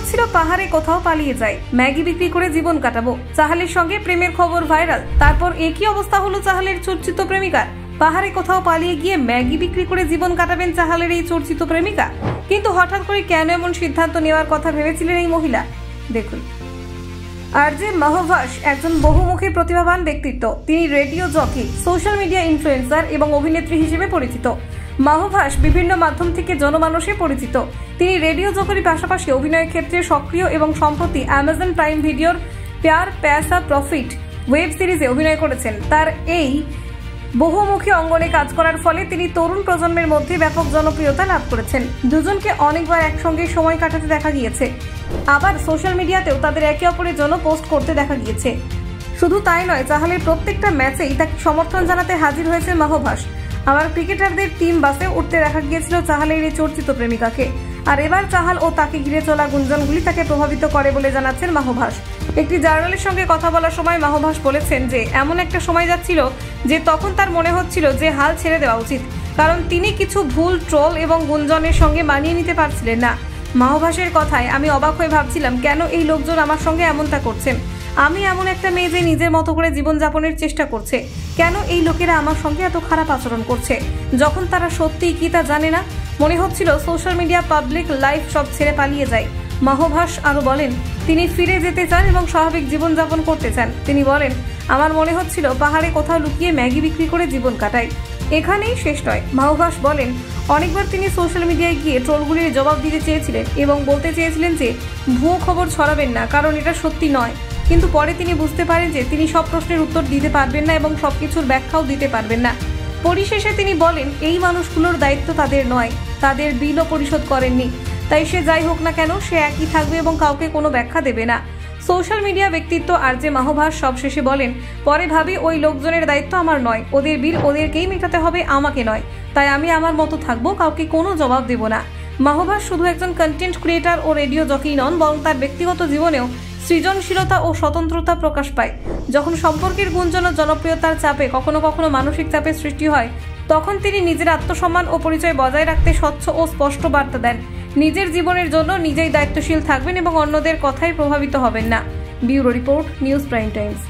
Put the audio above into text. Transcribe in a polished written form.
হচ্ছিল পাহাড়ে কোথাও পালিয়ে যায়, ম্যাগি বিক্রি করে জীবন কাটাবো। চাহালের সঙ্গে প্রেমের খবর ভাইরাল। তারপর একই অবস্থা হলো চাহালের চর্চিত প্রেমিকার। পাহাড়ে কোথাও পালিয়ে গিয়ে ম্যাগি বিক্রি করে জীবন কাটাবেন চাহালের এই চর্চিত প্রেমিকা। কিন্তু হঠাৎ করে কেন এমন সিদ্ধান্ত নেওয়ার কথা ভেবেছিলেন এই মহিলা, দেখুন। আরজে মাহভাস একজন বহুমুখী প্রতিভাবান ব্যক্তিত্ব। তিনি radio jockey, social media influencer এবং অভিনেত্রী হিসেবে পরিচিত। মাহভাস বিভিন্ন মাধ্যম থেকে জনমানসে পরিচিত। তিনি রেডিও জকির পাশাপাশি অভিনয়ের ক্ষেত্রে সক্রিয় এবং সম্প্রতি অ্যামাজন প্রাইম ভিডিওর প্যার প্যাসা প্রফিট ওয়েব সিরিজে অভিনয় করেছেন। তার এই বহুমুখী অঙ্গনে কাজ করার ফলে তিনি তরুণ প্রজন্মের মধ্যে ব্যাপক জনপ্রিয়তা লাভ করেছেন। দুজনকে অনেকবার একসঙ্গে সময় কাটাতে দেখা গিয়েছে, আবার সোশ্যাল মিডিয়াতেও তাদের একে অপরের জন্য পোস্ট করতে দেখা গিয়েছে। শুধু তাই নয়, চাহালের প্রত্যেকটা ম্যাচেই তাকে সমর্থন জানাতে হাজির হয়েছে মাহভাস। আবার ক্রিকেটারদের টিম বাসে উঠতে দেখা গিয়েছিল চাহালের এই চর্চিত প্রেমিকাকে। আর এবার চাহাল ও তাকে ঘিরে চলা গুঞ্জনগুলি তাকে প্রভাবিত করে বলে জানাচ্ছেন মাহভাস। একটি জার্নালের সঙ্গে কথা বলার সময় মাহভাস বলেছেন যে এমন একটা সময় যাচ্ছিল যে তখন তার মনে হচ্ছিল যে হাল ছেড়ে দেওয়া উচিত, কারণ তিনি কিছু ভুল ট্রোল এবং গুঞ্জনের সঙ্গে মানিয়ে নিতে পারছিলেন না। মাহভাসের কথায় আমি অবাক হয়ে ভাবছিলাম কেন এই লোকজন আমার সঙ্গে এমনটা করছেন। আমি এমন একটা মেয়ে যে নিজের মতো করে জীবনযাপনের চেষ্টা করছে, কেন এই লোকেরা আমার সঙ্গে এত খারাপ আচরণ করছে যখন তারা সত্যিই কি তা জানে না। মনে হচ্ছিল সোশ্যাল মিডিয়া, পাবলিক লাইফ সব ছেড়ে পালিয়ে যায়। মাহভাস আরো বলেন তিনি ফিরে যেতে চান এবং স্বাভাবিক জীবনযাপন করতে চান। তিনি বলেন, আমার মনে হচ্ছিল পাহাড়ে কোথাও লুকিয়ে ম্যাগি বিক্রি করে জীবন কাটাই। এখানেই শেষ নয়। মাহভাস বলেন অনেকবার তিনি সোশ্যাল মিডিয়ায় গিয়ে ট্রোলগুলির জবাব দিতে চেয়েছিলেন এবং বলতে চেয়েছিলেন যে ভুয়ো খবর ছড়াবেন না, কারণ এটা সত্যি নয়। কিন্তু পরে তিনি বুঝতে পারেন যে তিনি সব প্রশ্নের উত্তর দিতে পারবেন না এবং সবকিছুর ব্যাখ্যাও দিতে পারবেন না। পরিশেষে তিনি বলেন এই মানুষগুলোর দায়িত্ব তাদের নয়, তাদের বিলও পরিশোধ করেননি, তাই সে যাই হোক না কেন সে একই থাকবে এবং কাউকে কোনো ব্যাখ্যা দেবে না। সোশ্যাল মিডিয়া ব্যক্তিত্ব আরজে মাহভাস সবশেষে বলেন, পরে ভাবি ওই লোকজনের দায়িত্ব আমার নয়, ওদের বিল ওদেরকেই মেটাতে হবে, আমাকে নয়। তাই আমি আমার মতো থাকবো, কাউকে কোনো জবাব দেব না। মাহভাস শুধু একজন কন্টেন্ট ক্রিয়েটার ও রেডিও জকি নন, বরং তার ব্যক্তিগত জীবনেও সৃজনশীলতা ও স্বতন্ত্রতা প্রকাশ পায়। যখন সম্পর্কের গুঞ্জন ও জনপ্রিয়তার চাপে কখনো কখনো মানসিক চাপের সৃষ্টি হয়, তখন তিনি নিজের আত্মসম্মান ও পরিচয় বজায় রাখতে স্বচ্ছ ও স্পষ্ট বার্তা দেন। নিজের জীবনের জন্য নিজেই দায়িত্বশীল থাকবেন এবং অন্যদের কথায় প্রভাবিত হবেন না। Bureau report, news prime Times.